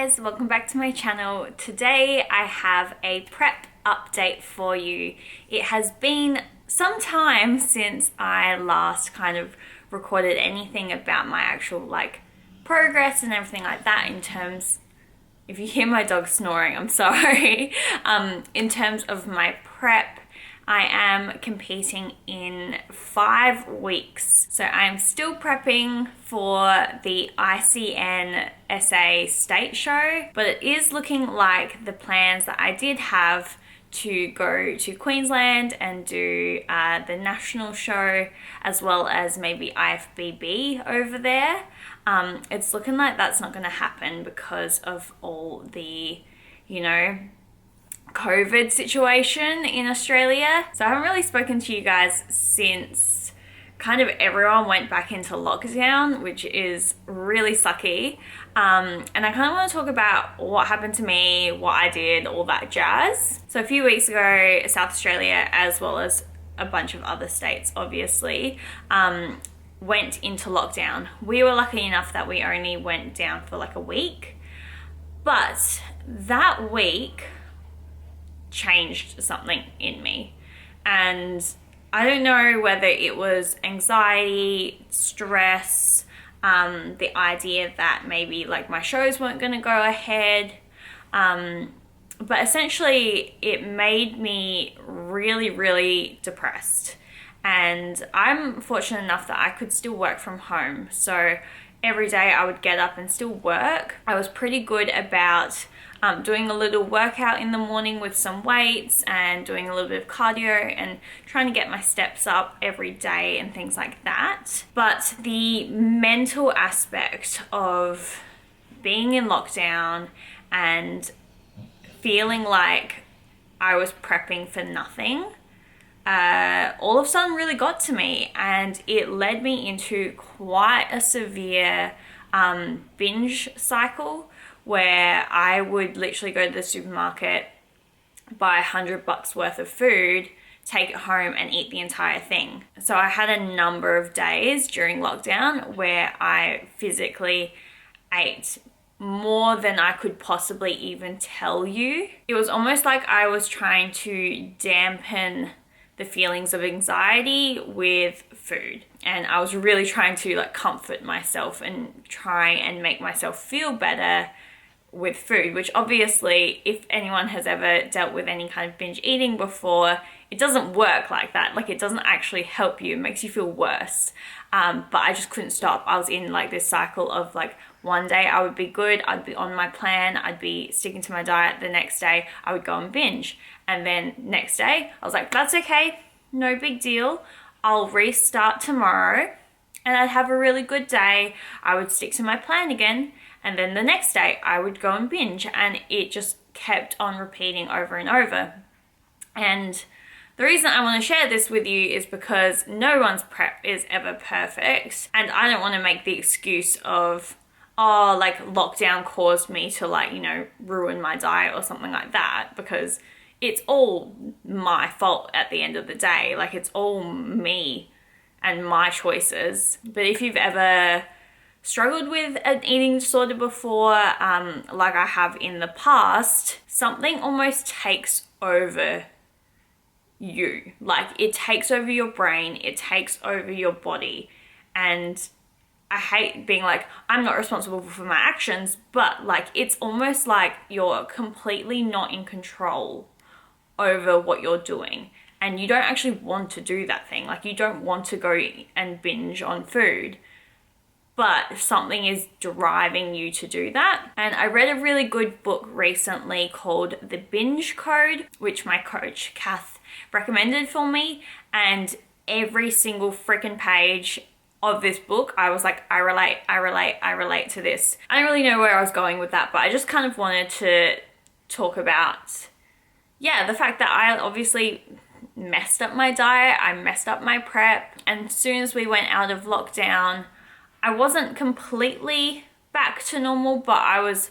guys, welcome back to my channel. Today I have a prep update for you. It has been some time since I last kind of recorded anything about my actual progress and everything like that in terms, if you hear my dog snoring, I'm sorry. In terms of my prep, I am competing in 5 weeks. So I'm still prepping for the ICN state show, but it is looking like the plans that I did have to go to Queensland and do the national show, as well as maybe IFBB over there. It's looking like that's not going to happen because of all the, COVID situation in Australia. So I haven't really spoken to you guys since kind of everyone went back into lockdown, which is really sucky. And I kind of want to talk about what happened to me, what I did, all that jazz. So a few weeks ago, South Australia, as well as a bunch of other states, obviously, went into lockdown. We were lucky enough that we only went down for like a week, but that week changed something in me. And I don't know whether it was anxiety, stress, the idea that maybe my shows weren't going to go ahead. But essentially it made me really, really depressed. And I'm fortunate enough that I could still work from home. So every day I would get up and still work. I was pretty good about doing a little workout in the morning with some weights and doing a little bit of cardio and trying to get my steps up every day and things like that. But the mental aspect of being in lockdown and feeling like I was prepping for nothing, all of a sudden really got to me, and it led me into quite a severe binge cycle where I would literally go to the supermarket, buy $100 worth of food, take it home and eat the entire thing. So I had a number of days during lockdown where I physically ate more than I could possibly even tell you. It was almost like I was trying to dampen the feelings of anxiety with food. And I was really trying to comfort myself and try and make myself feel better with food, which obviously, if anyone has ever dealt with any kind of binge eating before, it doesn't work like that. It doesn't actually help you. It makes you feel worse. But I just couldn't stop. I was in this cycle of one day I would be good, I'd be on my plan, I'd be sticking to my diet. The next day I would go and binge. And then next day I was like, that's okay, no big deal. I'll restart tomorrow and I'd have a really good day. I would stick to my plan again. And then the next day I would go and binge, and it just kept on repeating over and over. And the reason I want to share this with you is because no one's prep is ever perfect. And I don't want to make the excuse of, lockdown caused me to ruin my diet or something like that, because it's all my fault at the end of the day. It's all me and my choices. But if you've ever struggled with an eating disorder before, like I have in the past, something almost takes over you. It takes over your brain, it takes over your body. And I hate being I'm not responsible for my actions, but it's almost like you're completely not in control over what you're doing. And you don't actually want to do that thing. You don't want to go and binge on food, but something is driving you to do that. And I read a really good book recently called The Binge Code, which my coach Kath recommended for me. And every single freaking page of this book, I was like, I relate to this. I don't really know where I was going with that, but I just kind of wanted to talk about, the fact that I obviously messed up my diet, I messed up my prep. And as soon as we went out of lockdown, I wasn't completely back to normal, but I was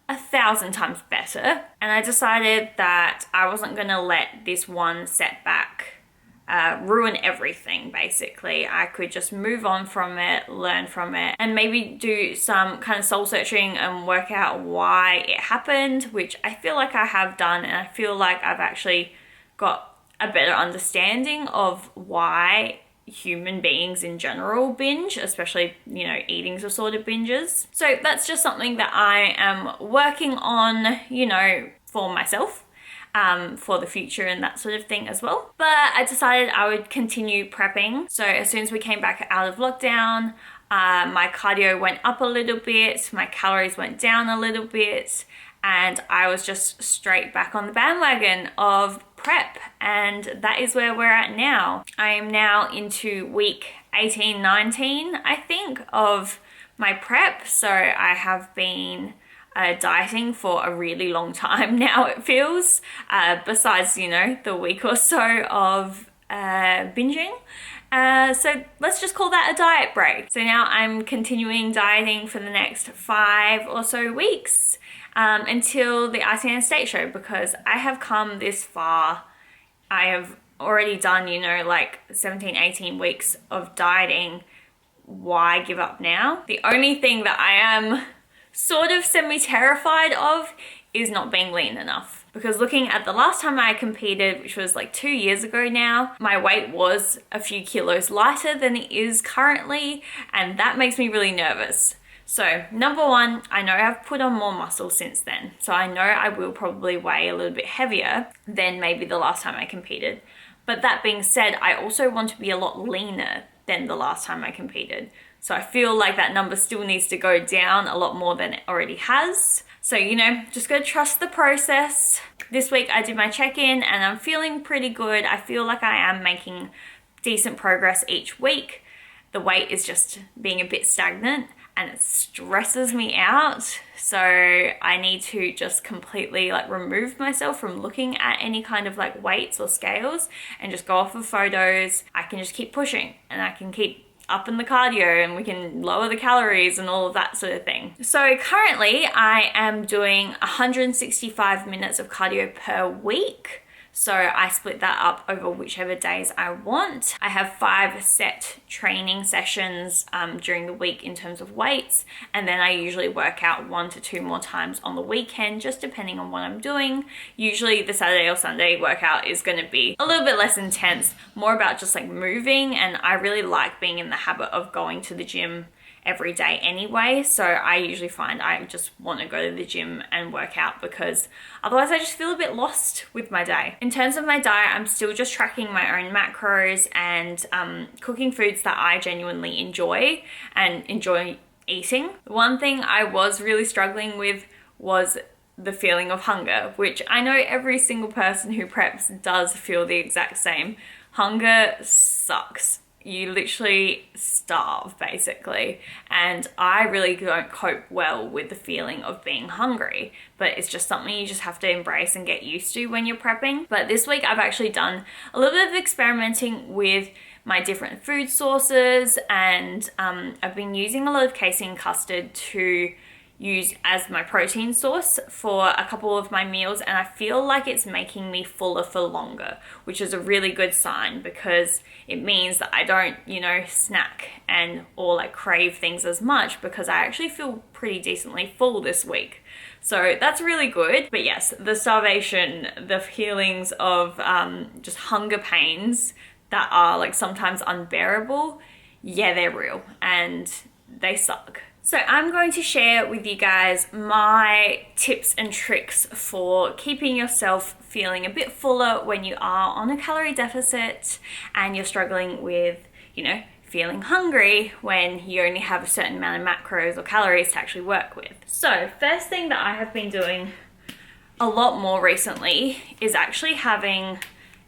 1,000 times better. And I decided that I wasn't going to let this one setback ruin everything. Basically, I could just move on from it, learn from it, and maybe do some kind of soul searching and work out why it happened, which I feel like I have done, and I feel like I've actually got a better understanding of why human beings in general binge, especially, you know, eating disorder binges. So that's just something that I am working on, you know, for myself, for the future and that sort of thing as well. But I decided I would continue prepping. So as soon as we came back out of lockdown, my cardio went up a little bit, my calories went down a little bit, and I was just straight back on the bandwagon of prep, and that is where we're at now. I am now into week 18, 19, I think, of my prep. So I have been dieting for a really long time now, it feels, besides, you know, the week or so of binging. So let's just call that a diet break. So now I'm continuing dieting for the next 5 or so weeks until the ICN state show, because I have come this far. I have already done, you know, like 17, 18 weeks of dieting. Why give up now? The only thing that I am sort of semi-terrified of is not being lean enough. Because looking at the last time I competed, which was like 2 years ago now, my weight was a few kilos lighter than it is currently, and that makes me really nervous. So number one, I know I've put on more muscle since then. So I know I will probably weigh a little bit heavier than maybe the last time I competed. But that being said, I also want to be a lot leaner than the last time I competed. So I feel like that number still needs to go down a lot more than it already has. So, you know, just gotta trust the process. This week I did my check-in and I'm feeling pretty good. I feel like I am making decent progress each week. The weight is just being a bit stagnant and it stresses me out. So I need to just completely like remove myself from looking at any kind of like weights or scales and just go off of photos. I can just keep pushing and I can keep up in the cardio and we can lower the calories and all of that sort of thing. So currently I am doing 165 minutes of cardio per week. So I split that up over whichever days I want. I have 5 set training sessions during the week in terms of weights, and then I usually work out 1 to 2 more times on the weekend, just depending on what I'm doing. Usually the Saturday or Sunday workout is going to be a little bit less intense, more about just like moving, and I really like being in the habit of going to the gym every day anyway. So I usually find I just want to go to the gym and work out, because otherwise I just feel a bit lost with my day. In terms of my diet, I'm still just tracking my own macros and cooking foods that I genuinely enjoy and enjoy eating. One thing I was really struggling with was the feeling of hunger, which I know every single person who preps does feel the exact same. Hunger sucks. You literally starve basically, and I really don't cope well with the feeling of being hungry, but it's just something you just have to embrace and get used to when you're prepping. But this week I've actually done a little bit of experimenting with my different food sources, and I've been using a lot of casein custard to use as my protein source for a couple of my meals, and I feel like it's making me fuller for longer, which is a really good sign, because it means that I don't, you know, snack and or like crave things as much, because I actually feel pretty decently full this week. So that's really good. But yes, the starvation, the feelings of just hunger pains that are like sometimes unbearable, yeah, they're real and they suck. So I'm going to share with you guys my tips and tricks for keeping yourself feeling a bit fuller when you are on a calorie deficit and you're struggling with, you know, feeling hungry when you only have a certain amount of macros or calories to actually work with. So first thing that I have been doing a lot more recently is actually having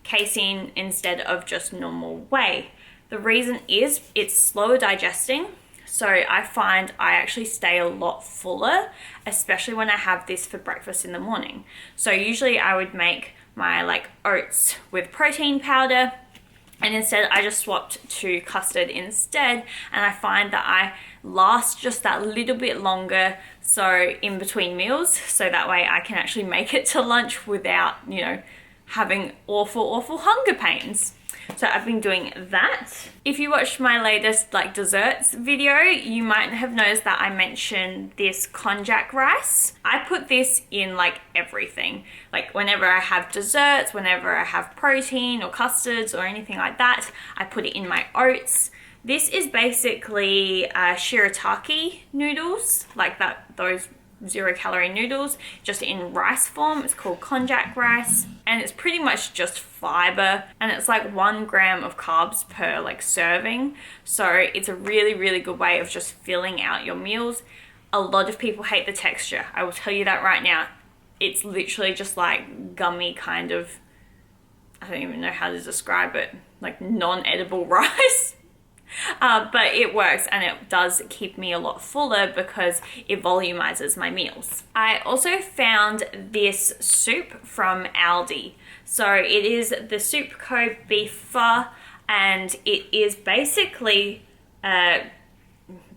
casein instead of just normal whey. The reason is it's slower digesting. So I find I actually stay a lot fuller, especially when I have this for breakfast in the morning. So usually I would make my like oats with protein powder, and instead I just swapped to custard instead, and I find that I last just that little bit longer, so in between meals, so that way I can actually make it to lunch without, you know, having awful hunger pains. So I've been doing that. If you watched my latest like desserts video, you might have noticed that I mentioned this Konjac rice. I put this in like everything. Like whenever I have desserts, whenever I have protein or custards or anything like that, I put it in my oats. This is basically shirataki noodles, like those 0-calorie noodles, just in rice form. It's called Konjac rice, and it's pretty much just fiber, and it's like 1 gram of carbs per like serving. So it's a really, really good way of just filling out your meals. A lot of people hate the texture. I will tell you that right now. It's literally just like gummy kind of, I don't even know how to describe it, like non-edible rice. But it works, and it does keep me a lot fuller because it volumizes my meals. I also found this soup from Aldi. So it is the Soup Co. Beefer, and it is basically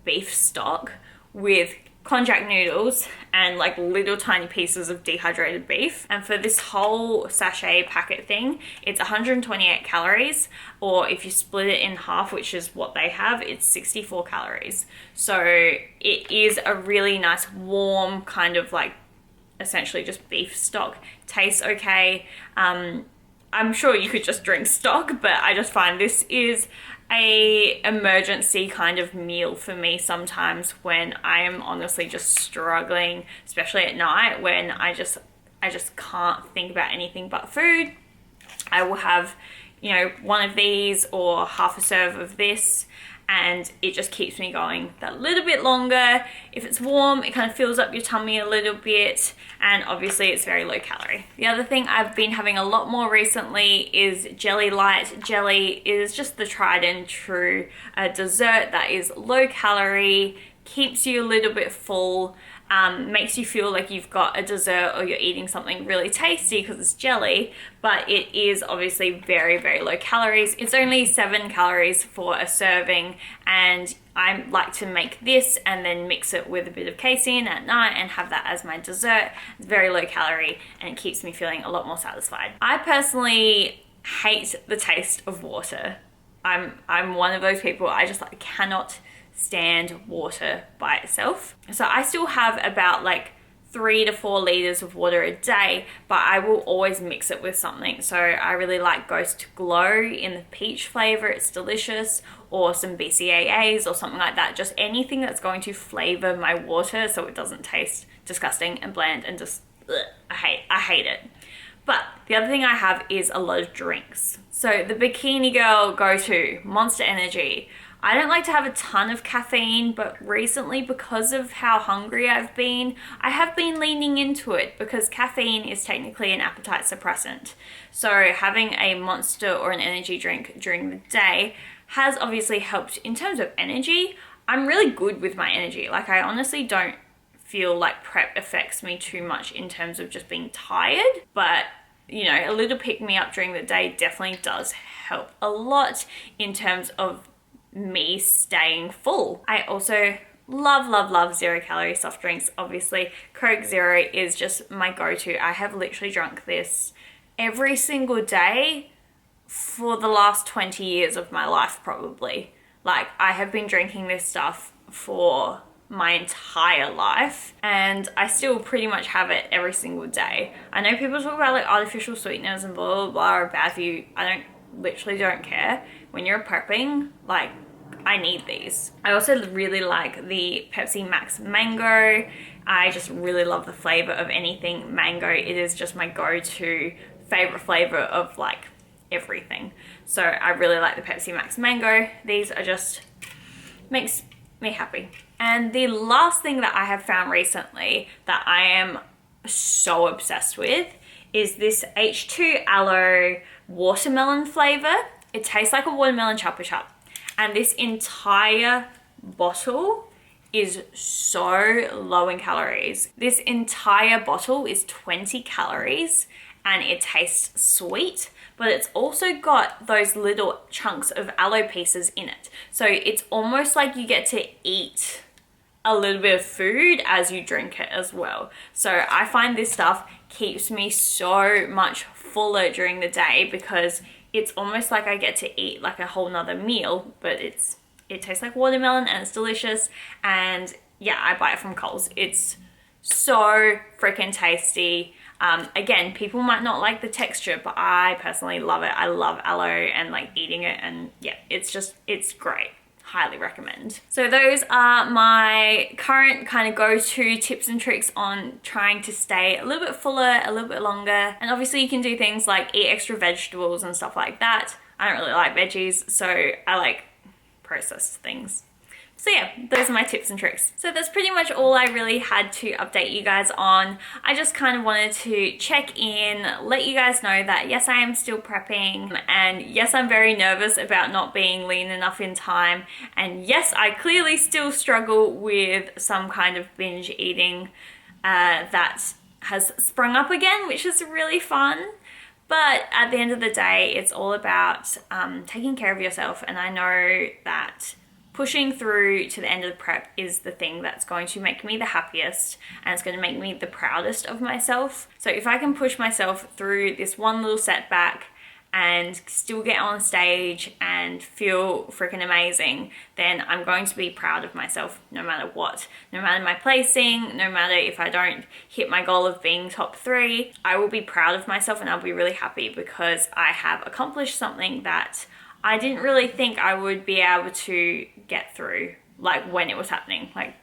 beef stock with Konjac noodles and like little tiny pieces of dehydrated beef. And for this whole sachet packet thing, it's 128 calories, or if you split it in half, which is what they have, it's 64 calories. So it is a really nice warm kind of like essentially just beef stock. Tastes okay. I'm sure you could just drink stock, but I just find this is a emergency kind of meal for me sometimes when I am honestly just struggling, especially at night when I just can't think about anything but food. I will have, you know, one of these or half a serve of this, and it just keeps me going that little bit longer. If it's warm, it kind of fills up your tummy a little bit, and obviously it's very low calorie. The other thing I've been having a lot more recently is Jelly Light. Jelly is just the tried and true dessert that is low calorie, keeps you a little bit full, makes you feel like you've got a dessert or you're eating something really tasty because it's jelly, but it is obviously very, very low calories. It's only 7 calories for a serving, and I like to make this and then mix it with a bit of casein at night and have that as my dessert. It's very low calorie and it keeps me feeling a lot more satisfied. I personally hate the taste of water. I'm one of those people, I just like cannot stand water by itself. So I still have about like 3 to 4 liters of water a day, but I will always mix it with something. So I really like Ghost Glow in the peach flavor. It's delicious, or some BCAAs or something like that. Just anything that's going to flavor my water so it doesn't taste disgusting and bland and just I hate it. But the other thing I have is a lot of drinks. So the Bikini Girl go-to, Monster Energy. I don't like to have a ton of caffeine, but recently, because of how hungry I've been, I have been leaning into it because caffeine is technically an appetite suppressant. So having a Monster or an energy drink during the day has obviously helped in terms of energy. I'm really good with my energy. Like, I honestly don't feel like prep affects me too much in terms of just being tired, but you know, a little pick me up during the day definitely does help a lot in terms of me staying full. I also love 0 calorie soft drinks. Obviously, Coke Zero is just my go-to. I have literally drunk this every single day for the last 20 years of my life, probably. Like, I have been drinking this stuff for my entire life, and I still pretty much have it every single day. I know people talk about like artificial sweeteners and blah blah blah are bad for you. I literally don't care. When you're prepping, like, I need these. I also really like the Pepsi Max Mango. I just really love the flavor of anything mango. It is just my go-to favorite flavor of like everything. So I really like the Pepsi Max Mango. These are just makes me happy. And the last thing that I have found recently that I am so obsessed with is this H2 Aloe watermelon flavor. It tastes like a watermelon Chupa Chup. And this entire bottle is so low in calories. This entire bottle is 20 calories and it tastes sweet, but it's also got those little chunks of aloe pieces in it. So it's almost like you get to eat a little bit of food as you drink it as well. So I find this stuff keeps me so much fuller during the day because it's almost like I get to eat like a whole nother meal, but it tastes like watermelon and it's delicious. And yeah, I buy it from Coles. It's so freaking tasty. Again, people might not like the texture, but I personally love it. I love aloe and like eating it, and yeah, it's great. Highly recommend. So those are my current kind of go-to tips and tricks on trying to stay a little bit fuller, a little bit longer. And obviously you can do things like eat extra vegetables and stuff like that. I don't really like veggies, so I like processed things. So yeah, those are my tips and tricks. So that's pretty much all I really had to update you guys on. I just kind of wanted to check in, let you guys know that yes, I am still prepping, and yes, I'm very nervous about not being lean enough in time, and yes, I clearly still struggle with some kind of binge eating that has sprung up again, which is really fun. But at the end of the day, it's all about taking care of yourself, and I know that pushing through to the end of the prep is the thing that's going to make me the happiest, and it's going to make me the proudest of myself. So if I can push myself through this one little setback and still get on stage and feel freaking amazing, then I'm going to be proud of myself no matter what. No matter my placing, no matter if I don't hit my goal of being top 3, I will be proud of myself and I'll be really happy because I have accomplished something that I didn't really think I would be able to get through, like when it was happening. Like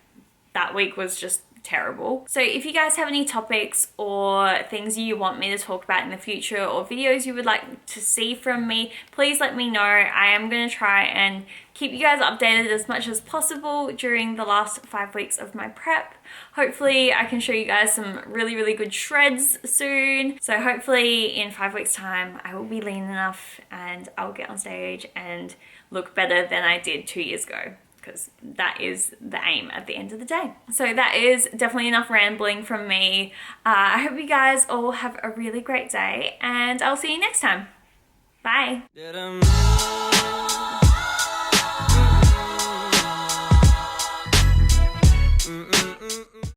that week was just terrible. So if you guys have any topics or things you want me to talk about in the future, or videos you would like to see from me, please let me know. I am going to try and keep you guys updated as much as possible during the last 5 weeks of my prep. Hopefully I can show you guys some really good shreds soon. So hopefully in 5 weeks time I will be lean enough and I'll get on stage and look better than I did 2 years ago, because that is the aim at the end of the day. So that is definitely enough rambling from me. I hope you guys all have a really great day, and I'll see you next time. Bye.